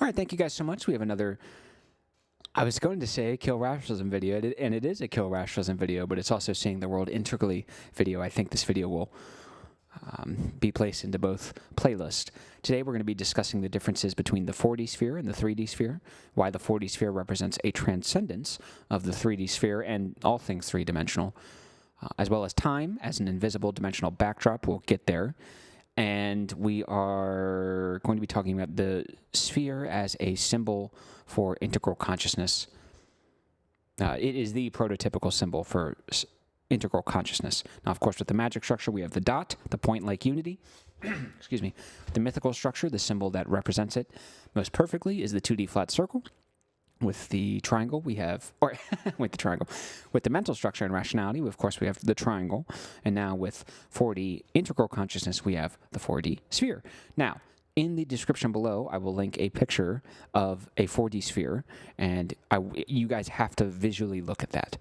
right, thank you guys so much. We have another, I was going to say Kill Rationalism video, and it is a Kill Rationalism video, but it's also Seeing the World Integrally video. I think this video will be placed into both playlists. Today we're going to be discussing the differences between the 4D sphere and the 3D sphere, why the 4D sphere represents a transcendence of the 3D sphere and all things three-dimensional, as well as time as an invisible dimensional backdrop. We'll get there. And we are going to be talking about the sphere as a symbol for integral consciousness. It is the prototypical symbol for integral consciousness. Now, of course, with the magic structure, we have the dot, the point-like unity. Excuse me. The mythical structure, the symbol that represents it most perfectly, is the 2D flat circle. With the triangle, we have, or with the triangle, with the mental structure and rationality, of course, we have the triangle. And now with 4D integral consciousness, we have the 4D sphere. Now, in the description below, I will link a picture of a 4D sphere, and you guys have to visually look at that.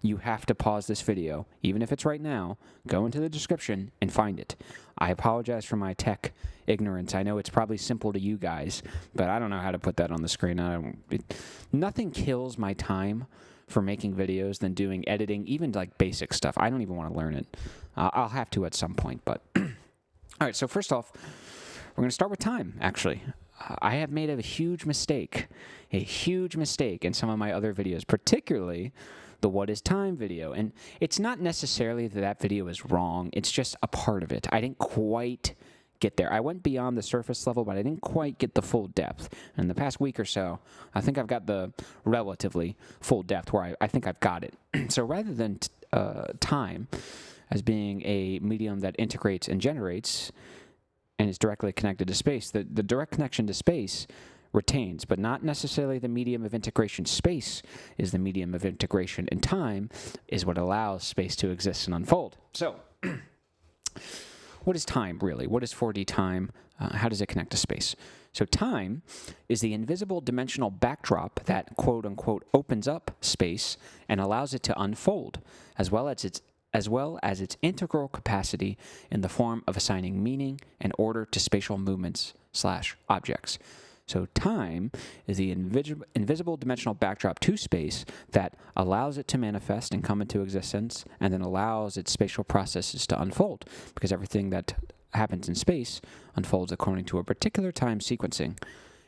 You have to pause this video, even if it's right now, go into the description and find it. I apologize for my tech ignorance. I know it's probably simple to you guys, but I don't know how to put that on the screen. Nothing kills my time for making videos than doing editing, even like basic stuff. I don't even want to learn it. I'll have to at some point, but... All right, so first off, we're going to start with time, actually. I have made a huge mistake in some of my other videos, particularly the What is Time video. And it's not necessarily that that video is wrong, it's just a part of it. I didn't quite get there. I went beyond the surface level, but I didn't quite get the full depth. In the past week or so, I think I've got the relatively full depth where I think I've got it. So rather than time as being a medium that integrates and generates and is directly connected to space, the direct connection to space retains, but not necessarily the medium of integration. Space is the medium of integration, and time is what allows space to exist and unfold. So, what is time, really? What is 4D time? How does it connect to space? So time is the invisible dimensional backdrop that, quote-unquote, opens up space and allows it to unfold, as well as its integral capacity in the form of assigning meaning and order to spatial movements/objects. So time is the invisible dimensional backdrop to space that allows it to manifest and come into existence, and then allows its spatial processes to unfold, because everything that happens in space unfolds according to a particular time sequencing.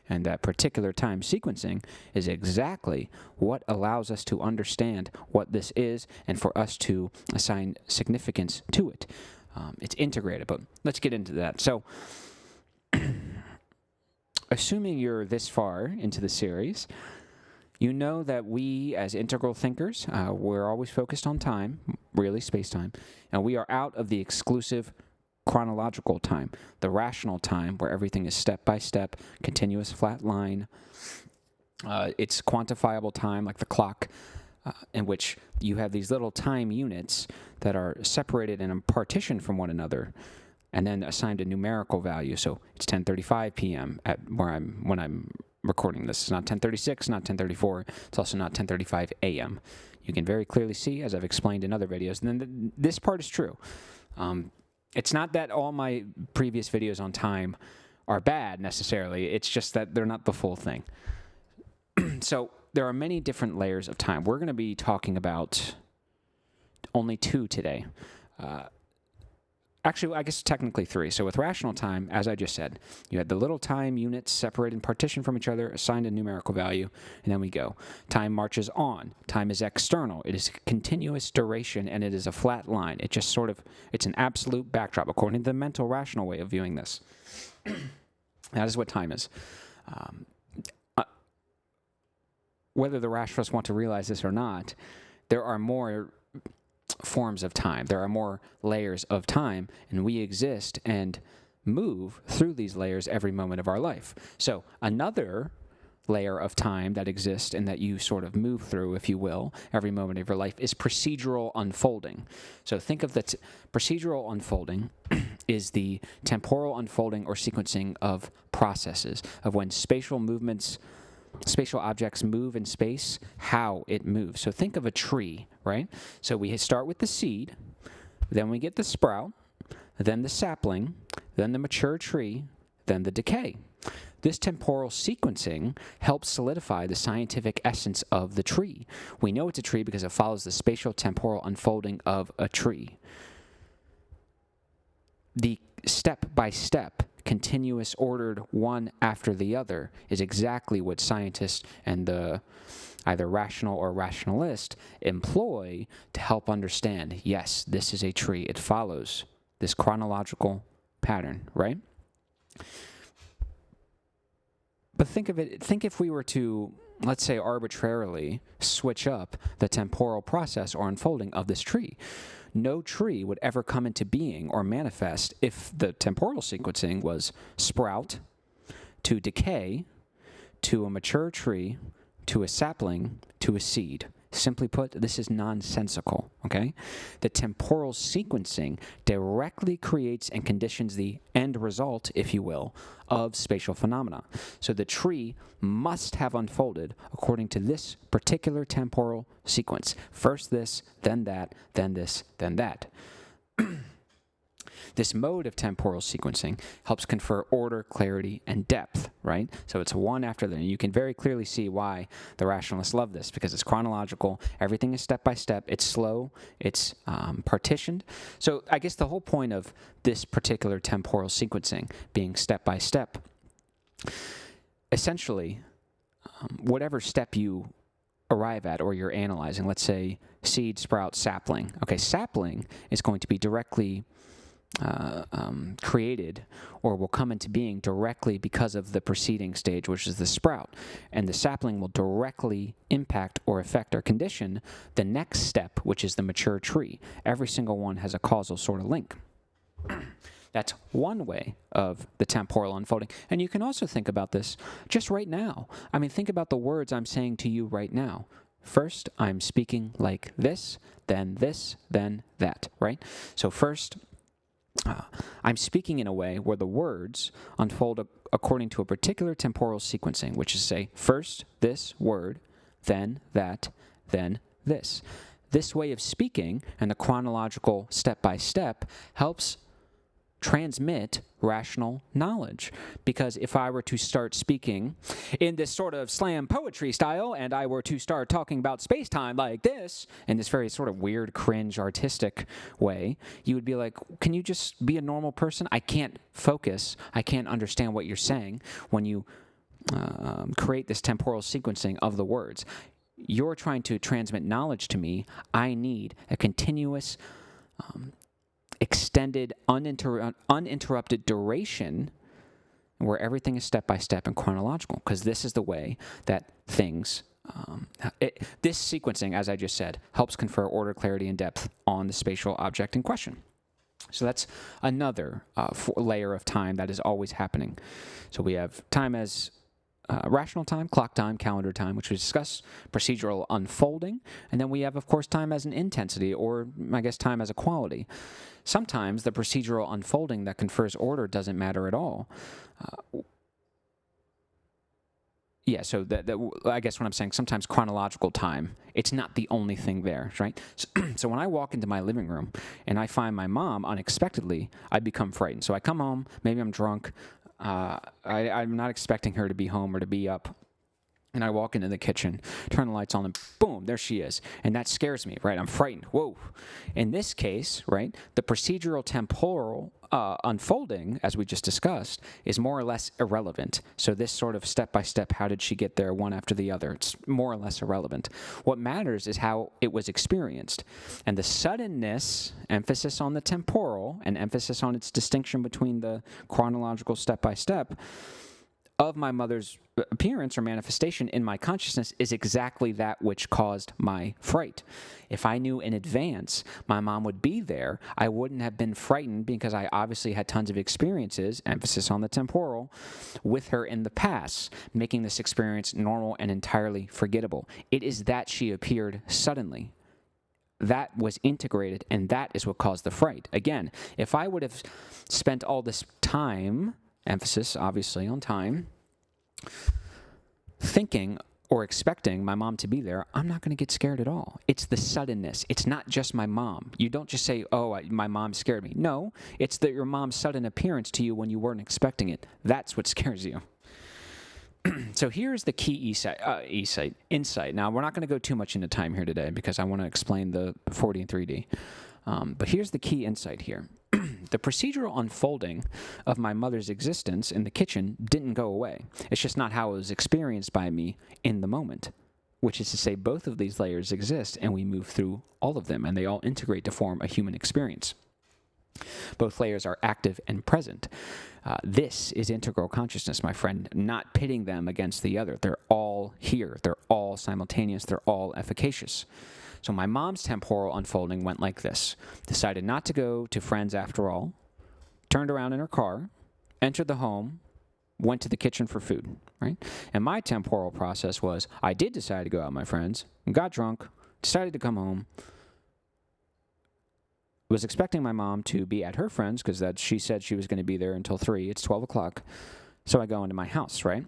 And that particular time sequencing is exactly what allows us to understand what this is and for us to assign significance to it. It's integrated, but let's get into that. So, assuming you're this far into the series, you know that we, as integral thinkers, we're always focused on time, really space-time, and we are out of the exclusive chronological time, the rational time, where everything is step-by-step, continuous flat line. It's quantifiable time, like the clock, in which you have these little time units that are separated and partitioned from one another, and then assigned a numerical value. So it's 10:35 p.m. when I'm recording this. It's not 10:36, not 10:34. It's also not 10:35 a.m. You can very clearly see, as I've explained in other videos, and then this part is true. It's not that all my previous videos on time are bad necessarily. It's just that they're not the full thing. So there are many different layers of time. We're going to be talking about only two today. Actually, I guess technically three. So with rational time, as I just said, you had the little time units separated and partitioned from each other, assigned a numerical value, and then we go. Time marches on. Time is external. It is continuous duration, and it is a flat line. It just sort of, it's an absolute backdrop, according to the mental rational way of viewing this. That is what time is. Whether the rationalists want to realize this or not, there are more forms of time. There are more layers of time, and we exist and move through these layers every moment of our life. So another layer of time that exists and that you sort of move through, if you will, every moment of your life is procedural unfolding. So think of that procedural unfolding is the temporal unfolding or sequencing of processes, of when spatial objects move in space, how it moves. So think of a tree, right? So we start with the seed, then we get the sprout, then the sapling, then the mature tree, then the decay. This temporal sequencing helps solidify the scientific essence of the tree. We know it's a tree because it follows the spatial temporal unfolding of a tree. The step-by-step, continuous, ordered one after the other is exactly what scientists and the either rational or rationalist employ to help understand, yes, this is a tree. It follows this chronological pattern, right? But think if we were to, let's say, arbitrarily switch up the temporal process or unfolding of this tree. No tree would ever come into being or manifest if the temporal sequencing was sprout to decay to a mature tree to a sapling to a seed. Simply put, this is nonsensical, okay? The temporal sequencing directly creates and conditions the end result, if you will, of spatial phenomena. So the tree must have unfolded according to this particular temporal sequence. First this, then that, then this, then that. This mode of temporal sequencing helps confer order, clarity, and depth, right? So it's one after the other. You can very clearly see why the rationalists love this, because it's chronological, everything is step by step, it's slow, it's partitioned. So I guess the whole point of this particular temporal sequencing being step by step, essentially, whatever step you arrive at or you're analyzing, let's say seed, sprout, sapling. Okay, sapling is going to be directly created or will come into being directly because of the preceding stage, which is the sprout. And the sapling will directly impact or affect or condition the next step, which is the mature tree. Every single one has a causal sort of link. That's one way of the temporal unfolding. And you can also think about this just right now. I mean, think about the words I'm saying to you right now. First, I'm speaking like this, then that, right? So first, I'm speaking in a way where the words unfold according to a particular temporal sequencing, which is, say, first this word, then that, then this. This way of speaking and the chronological step-by-step helps transmit rational knowledge. Because if I were to start speaking in this sort of slam poetry style and I were to start talking about space-time like this, in this very sort of weird, cringe, artistic way, you would be like, can you just be a normal person? I can't focus. I can't understand what you're saying when you create this temporal sequencing of the words. You're trying to transmit knowledge to me. I need a continuous extended, uninterrupted duration where everything is step-by-step and chronological, because this is the way that things, this sequencing, as I just said, helps confer order, clarity, and depth on the spatial object in question. So that's another layer of time that is always happening. So we have time as rational time, clock time, calendar time, which we discuss, procedural unfolding, and then we have, of course, time as an intensity, or I guess time as a quality. Sometimes the procedural unfolding that confers order doesn't matter at all. So I guess what I'm saying, sometimes chronological time, it's not the only thing there, right? So when I walk into my living room and I find my mom unexpectedly, I become frightened. So I come home, maybe I'm drunk, I'm not expecting her to be home or to be up. And I walk into the kitchen, turn the lights on, and boom, there she is. And that scares me, right? I'm frightened. Whoa. In this case, right, the procedural temporal unfolding, as we just discussed, is more or less irrelevant. So this sort of step-by-step, how did she get there, one after the other, it's more or less irrelevant. What matters is how it was experienced. And the suddenness, emphasis on the temporal, and emphasis on its distinction between the chronological step-by-step, of my mother's appearance or manifestation in my consciousness is exactly that which caused my fright. If I knew in advance my mom would be there, I wouldn't have been frightened because I obviously had tons of experiences, emphasis on the temporal, with her in the past, making this experience normal and entirely forgettable. It is that she appeared suddenly. That was integrated, and that is what caused the fright. Again, if I would have spent all this time, emphasis obviously on time, thinking or expecting my mom to be there, I'm not going to get scared at all. It's the suddenness. It's not just my mom. You don't just say, oh, my mom scared me. No, it's your mom's sudden appearance to you when you weren't expecting it. That's what scares you. So here's the key insight. Now, we're not going to go too much into time here today because I want to explain the 4D and 3D. But here's the key insight here. The procedural unfolding of my mother's existence in the kitchen didn't go away. It's just not how it was experienced by me in the moment, which is to say both of these layers exist and we move through all of them and they all integrate to form a human experience. Both layers are active and present. This is integral consciousness, my friend, not pitting them against the other. They're all here. They're all simultaneous. They're all efficacious. So my mom's temporal unfolding went like this. Decided not to go to friends after all, turned around in her car, entered the home, went to the kitchen for food, right? And my temporal process was, I did decide to go out with my friends, got drunk, decided to come home, was expecting my mom to be at her friends because she said she was going to be there until 3. It's 12 o'clock. So I go into my house, right?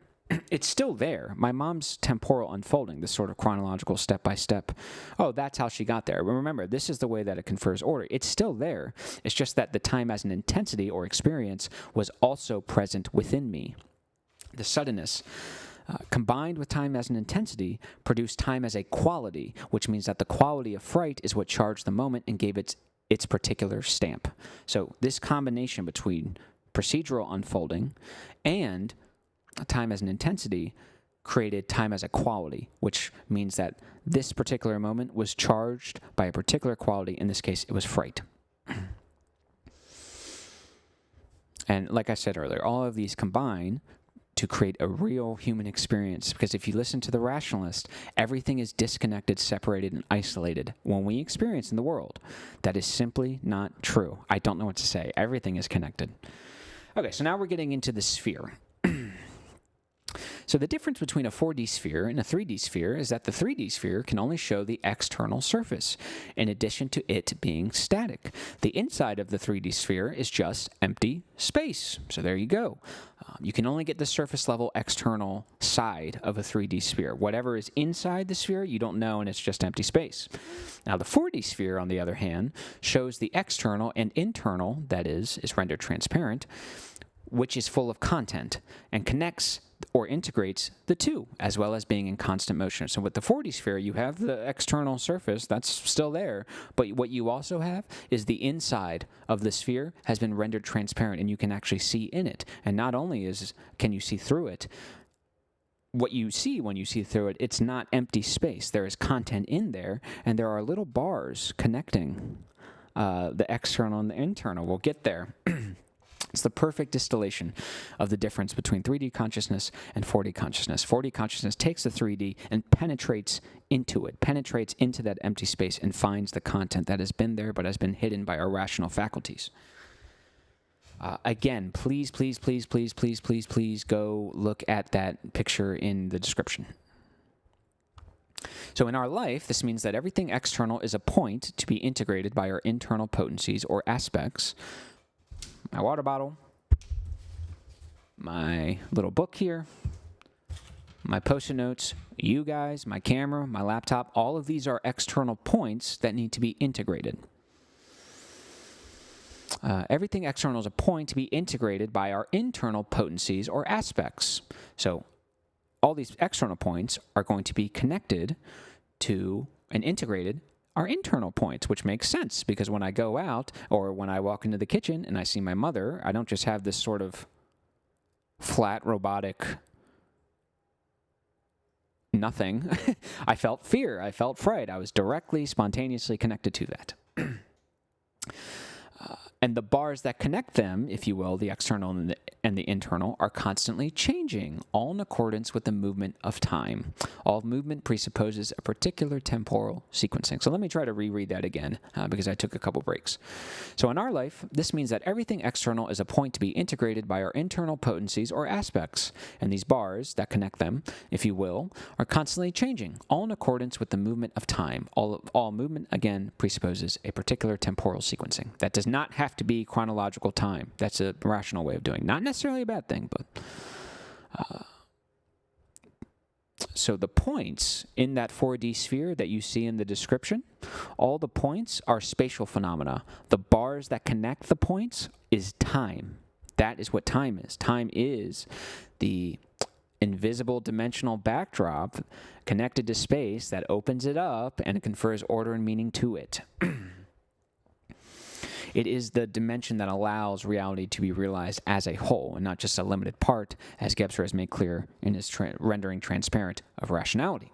It's still there. My mom's temporal unfolding, this sort of chronological step-by-step. Oh, that's how she got there. But remember, this is the way that it confers order. It's still there. It's just that the time as an intensity or experience was also present within me. The suddenness combined with time as an intensity produced time as a quality, which means that the quality of fright is what charged the moment and gave its particular stamp. So this combination between procedural unfolding and time as an intensity created time as a quality, which means that this particular moment was charged by a particular quality. In this case, it was fright. And like I said earlier, all of these combine to create a real human experience, because if you listen to the rationalist, everything is disconnected, separated, and isolated. When we experience in the world, that is simply not true. I don't know what to say. Everything is connected. Okay, so now we're getting into the sphere. So the difference between a 4D sphere and a 3D sphere is that the 3D sphere can only show the external surface, in addition to it being static. The inside of the 3D sphere is just empty space. So there you go. You can only get the surface level external side of a 3D sphere. Whatever is inside the sphere, you don't know, and it's just empty space. Now the 4D sphere, on the other hand, shows the external and internal, that is rendered transparent, which is full of content and connects or integrates the two, as well as being in constant motion. So with the 4D sphere, you have the external surface, that's still there, but what you also have is the inside of the sphere has been rendered transparent, and you can actually see in it. And not only can you see through it, what you see when you see through it, it's not empty space. There is content in there, and there are little bars connecting the external and the internal. We'll get there. It's the perfect distillation of the difference between 3D consciousness and 4D consciousness. 4D consciousness takes the 3D and penetrates into it, penetrates into that empty space and finds the content that has been there but has been hidden by our rational faculties. Again, please go look at that picture in the description. So in our life, this means that everything external is a point to be integrated by our internal potencies or aspects. My water bottle, my little book here, my post-it notes, you guys, my camera, my laptop, all of these are external points that need to be integrated. Everything external is a point to be integrated by our internal potencies or aspects. So all these external points are going to be connected to and integrated our internal points, which makes sense because when I go out or when I walk into the kitchen and I see my mother, I don't just have this sort of flat, robotic nothing. I felt fear. I felt fright. I was directly, spontaneously connected to that. And the bars that connect them, if you will, the external and the internal, are constantly changing, all in accordance with the movement of time. All movement presupposes a particular temporal sequencing. So let me try to reread that again, because I took a couple breaks. So in our life, this means that everything external is a point to be integrated by our internal potencies or aspects. And these bars that connect them, if you will, are constantly changing, all in accordance with the movement of time. All movement, again, presupposes a particular temporal sequencing. That does not have to be chronological time. That's a rational way of doing it. Not necessarily a bad thing, but so the points in that 4D sphere that you see in the description, all the points are spatial phenomena. The bars that connect the points is time. That is what time is. Time is the invisible dimensional backdrop connected to space that opens it up and confers order and meaning to it. It is the dimension that allows reality to be realized as a whole and not just a limited part, as Gebser has made clear in his rendering transparent of rationality.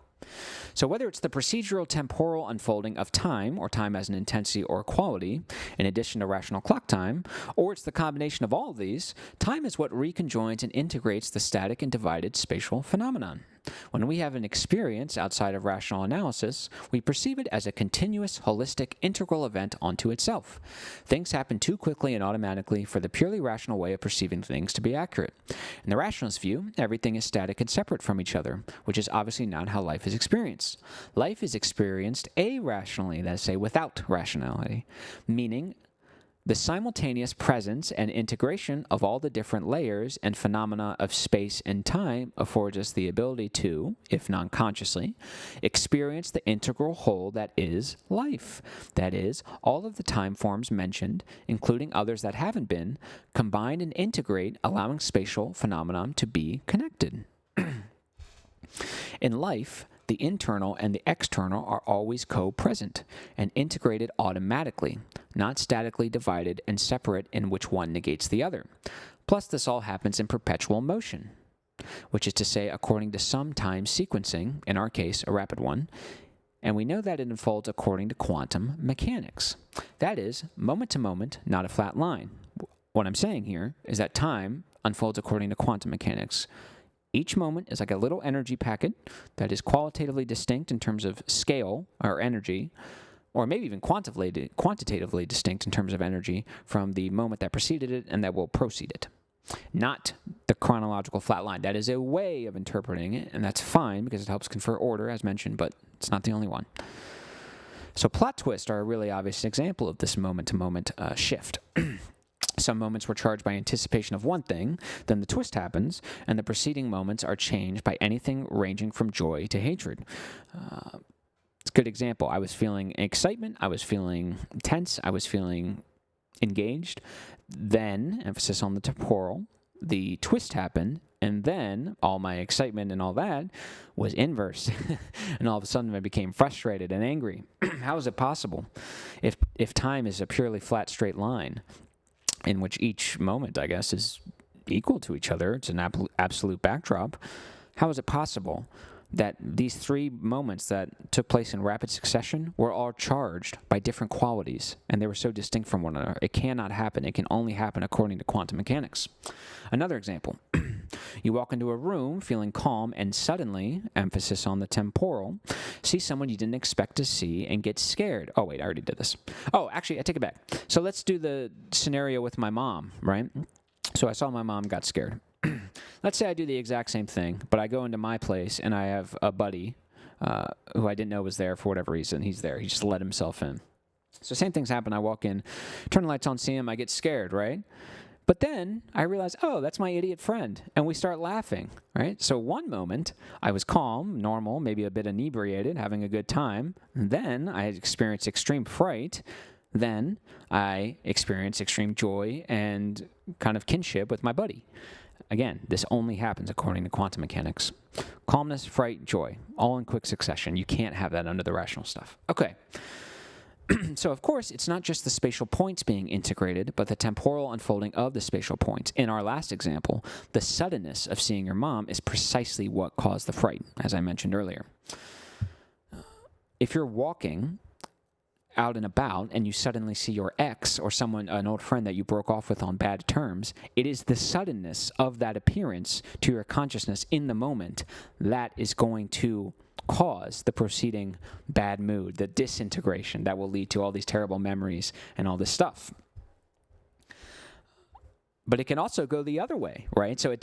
So whether it's the procedural temporal unfolding of time, or time as an intensity or quality, in addition to rational clock time, or it's the combination of all of these, time is what reconjoins and integrates the static and divided spatial phenomenon. When we have an experience outside of rational analysis, we perceive it as a continuous, holistic, integral event unto itself. Things happen too quickly and automatically for the purely rational way of perceiving things to be accurate. In the rationalist view, everything is static and separate from each other, which is obviously not how life is experienced. Life is experienced irrationally, that is, say, without rationality, meaning the simultaneous presence and integration of all the different layers and phenomena of space and time affords us the ability to, if non-consciously, experience the integral whole that is life. That is, all of the time forms mentioned, including others that haven't been, combine and integrate, allowing spatial phenomenon to be connected. In life, the internal and the external are always co-present and integrated automatically, not statically divided and separate in which one negates the other. Plus, this all happens in perpetual motion, which is to say, according to some time sequencing, in our case, a rapid one, and we know that it unfolds according to quantum mechanics. That is, moment to moment, not a flat line. What I'm saying here is that time unfolds according to quantum mechanics. Each moment is like a little energy packet that is qualitatively distinct in terms of scale or energy, or maybe even quantitatively distinct in terms of energy from the moment that preceded it and that will proceed it. Not the chronological flat line. That is a way of interpreting it, and that's fine because it helps confer order, as mentioned, but it's not the only one. So plot twists are a really obvious example of this moment-to-moment shift. Some moments were charged by anticipation of one thing, then the twist happens, and the preceding moments are changed by anything ranging from joy to hatred. It's a good example. I was feeling excitement, I was feeling tense, I was feeling engaged. Then, emphasis on the temporal, the twist happened, and then all my excitement and all that was inverse. And all of a sudden I became frustrated and angry. How is it possible? If time is a purely flat, straight line, in which each moment, I guess, is equal to each other, it's an absolute backdrop, how is it possible that these three moments that took place in rapid succession were all charged by different qualities, and they were so distinct from one another? It cannot happen. It can only happen according to quantum mechanics. Another example. You walk into a room feeling calm and suddenly, emphasis on the temporal, see someone you didn't expect to see and get scared. Oh, wait, I already did this. Oh, actually, I take it back. So let's do the scenario with my mom, right? So I saw my mom, got scared. Let's say I do the exact same thing, but I go into my place and I have a buddy who I didn't know was there for whatever reason. He's there. He just let himself in. So same things happen. I walk in, turn the lights on, see him, I get scared, right? But then I realize, oh, that's my idiot friend. And we start laughing, right? So one moment, I was calm, normal, maybe a bit inebriated, having a good time. And then I experienced extreme fright. Then I experienced extreme joy and kind of kinship with my buddy. Again, this only happens according to quantum mechanics. Calmness, fright, joy, all in quick succession. You can't have that under the rational stuff. Okay. So, of course, it's not just the spatial points being integrated, but the temporal unfolding of the spatial points. In our last example, the suddenness of seeing your mom is precisely what caused the fright, as I mentioned earlier. If you're walking out and about and you suddenly see your ex or someone, an old friend that you broke off with on bad terms, it is the suddenness of that appearance to your consciousness in the moment that is going to cause the proceeding bad mood, the disintegration that will lead to all these terrible memories and all this stuff. But it can also go the other way, right? So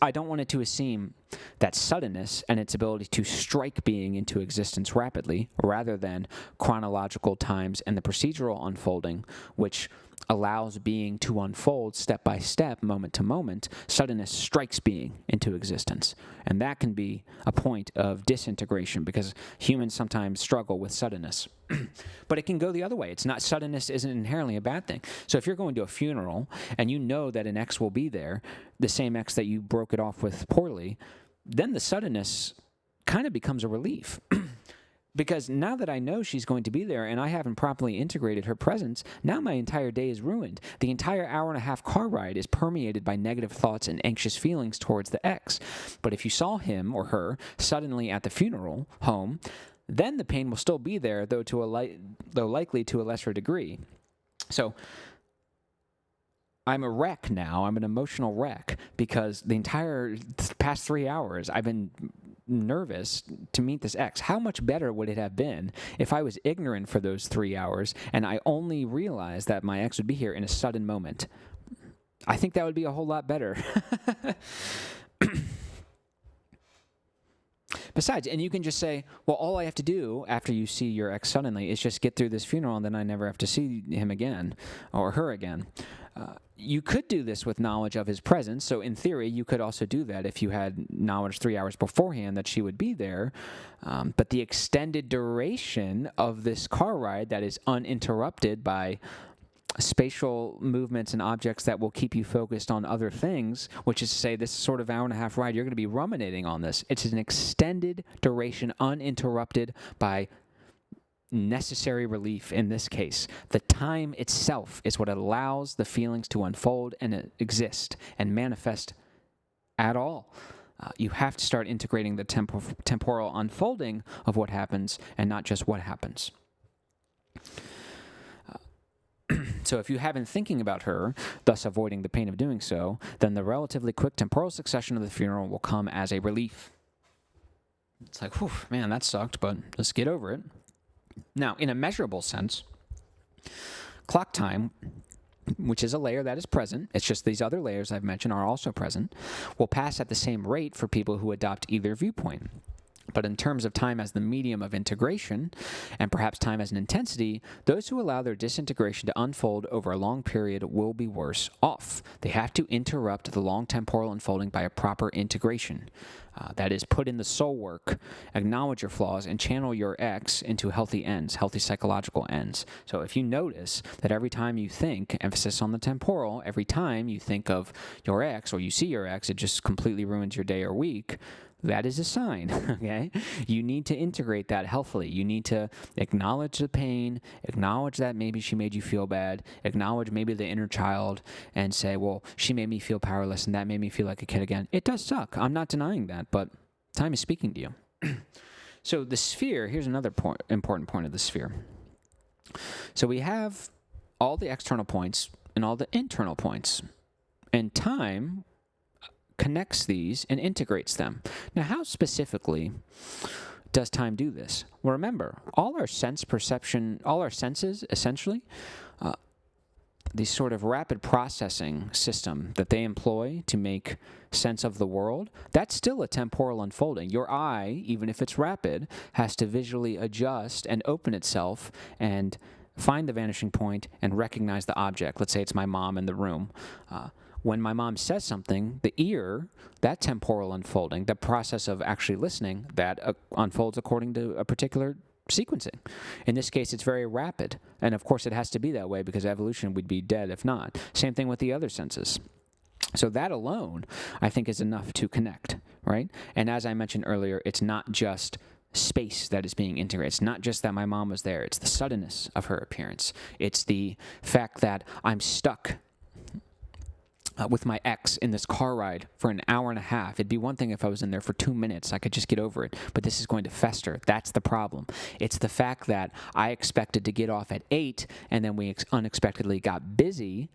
I don't want it to seem that suddenness and its ability to strike being into existence rapidly, rather than chronological times and the procedural unfolding, which allows being to unfold step by step, moment to moment. Suddenness strikes being into existence. And that can be a point of disintegration because humans sometimes struggle with suddenness. But it can go the other way. It's not, suddenness isn't inherently a bad thing. So if you're going to a funeral and you know that an ex will be there, the same ex that you broke it off with poorly, then the suddenness kind of becomes a relief. Because now that I know she's going to be there and I haven't properly integrated her presence, now my entire day is ruined. The entire hour-and-a-half car ride is permeated by negative thoughts and anxious feelings towards the ex. But if you saw him or her suddenly at the funeral home, then the pain will still be there, though likely to a lesser degree. So I'm a wreck now. I'm an emotional wreck because the entire past 3 hours I've been nervous to meet this ex. How much better would it have been if I was ignorant for those 3 hours and I only realized that my ex would be here in a sudden moment? I think that would be a whole lot better. Besides, and you can just say, well, all I have to do after you see your ex suddenly is just get through this funeral and then I never have to see him again or her again. You could do this with knowledge of his presence. So in theory, you could also do that if you had knowledge 3 hours beforehand that she would be there. But the extended duration of this car ride that is uninterrupted by spatial movements and objects that will keep you focused on other things, which is to say this sort of hour-and-a-half ride, you're going to be ruminating on this. It's an extended duration uninterrupted by necessary relief in this case. The time itself is what allows the feelings to unfold and exist and manifest at all. You have to start integrating the temporal unfolding of what happens and not just what happens. So if you have been thinking about her, thus avoiding the pain of doing so, then the relatively quick temporal succession of the funeral will come as a relief. It's like, whew, man, that sucked, but let's get over it. Now, in a measurable sense, clock time, which is a layer that is present, it's just these other layers I've mentioned are also present, will pass at the same rate for people who adopt either viewpoint. But in terms of time as the medium of integration, and perhaps time as an intensity, those who allow their disintegration to unfold over a long period will be worse off. They have to interrupt the long temporal unfolding by a proper integration. That is, put in the soul work, acknowledge your flaws, and channel your ex into healthy ends, healthy psychological ends. So if you notice that every time you think, emphasis on the temporal, every time you think of your ex or you see your ex, it just completely ruins your day or week, that is a sign, okay? You need to integrate that healthily. You need to acknowledge the pain, acknowledge that maybe she made you feel bad, acknowledge maybe the inner child, and say, well, she made me feel powerless, and that made me feel like a kid again. It does suck. I'm not denying that, but time is speaking to you. So the sphere, here's another important point of the sphere. So we have all the external points and all the internal points. And time connects these and integrates them. Now, how specifically does time do this? Well, remember, all our senses, essentially, these sort of rapid processing system that they employ to make sense of the world, that's still a temporal unfolding. Your eye, even if it's rapid, has to visually adjust and open itself and find the vanishing point and recognize the object. Let's say it's my mom in the room. When my mom says something, the ear, that temporal unfolding, the process of actually listening, that unfolds according to a particular sequencing. In this case, it's very rapid. And of course, it has to be that way because evolution would be dead if not. Same thing with the other senses. So that alone, I think, is enough to connect, right? And as I mentioned earlier, it's not just space that is being integrated. It's not just that my mom was there. It's the suddenness of her appearance. It's the fact that I'm stuck with my ex in this car ride for an hour and a half. It'd be one thing if I was in there for 2 minutes. I could just get over it. But this is going to fester. That's the problem. It's the fact that I expected to get off at 8, and then we unexpectedly got busy,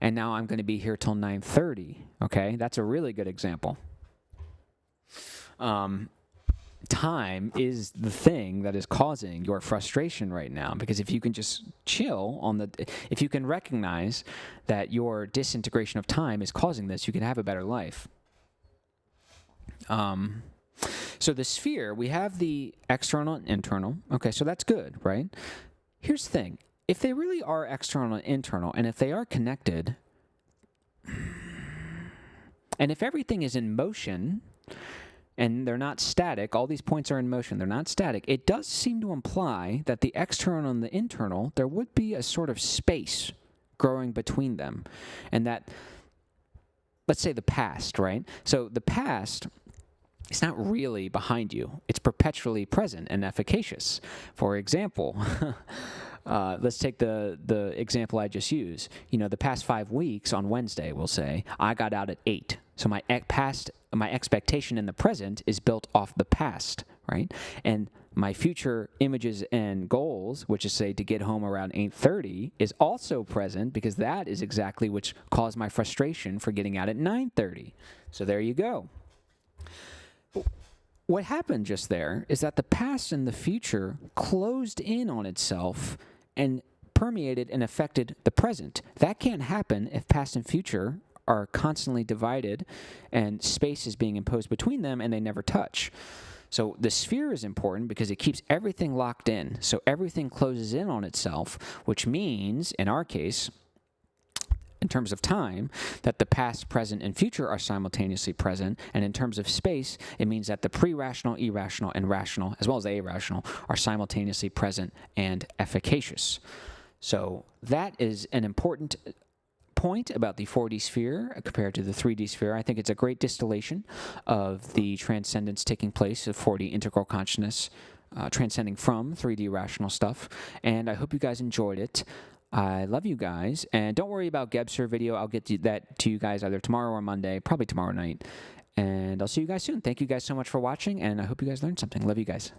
and now I'm going to be here till 9:30. Okay? That's a really good example. Time is the thing that is causing your frustration right now, because if you can just chill if you can recognize that your disintegration of time is causing this, you can have a better life. So the sphere, we have the external and internal. Okay, so that's good, right? Here's the thing. If they really are external and internal, and if they are connected, and if everything is in motion, and they're not static, all these points are in motion, they're not static, it does seem to imply that the external and the internal, there would be a sort of space growing between them. And that, let's say the past, right? So the past it's not really behind you. It's perpetually present and efficacious. For example, let's take the example I just used. You know, the past 5 weeks on Wednesday, we'll say, I got out at 8. So my expectation in the present is built off the past, right? And my future images and goals, which is say to get home around 8:30, is also present because that is exactly which caused my frustration for getting out at 9:30. So there you go. What happened just there is that the past and the future closed in on itself and permeated and affected the present. That can't happen if past and future are constantly divided and space is being imposed between them and they never touch. So the sphere is important because it keeps everything locked in. So everything closes in on itself, which means, in our case, in terms of time, that the past, present, and future are simultaneously present. And in terms of space, it means that the pre-rational, irrational, and rational, as well as the irrational, are simultaneously present and efficacious. So that is an important point about the 4D sphere compared to the 3D sphere. I think it's a great distillation of the transcendence taking place of 4D integral consciousness, transcending from 3D rational stuff. And I hope you guys enjoyed it. I love you guys, and don't worry about Gebser video. I'll get that to you guys either tomorrow or Monday, probably tomorrow night. And I'll see you guys soon. Thank you guys so much for watching, and I hope you guys learned something. Love you guys.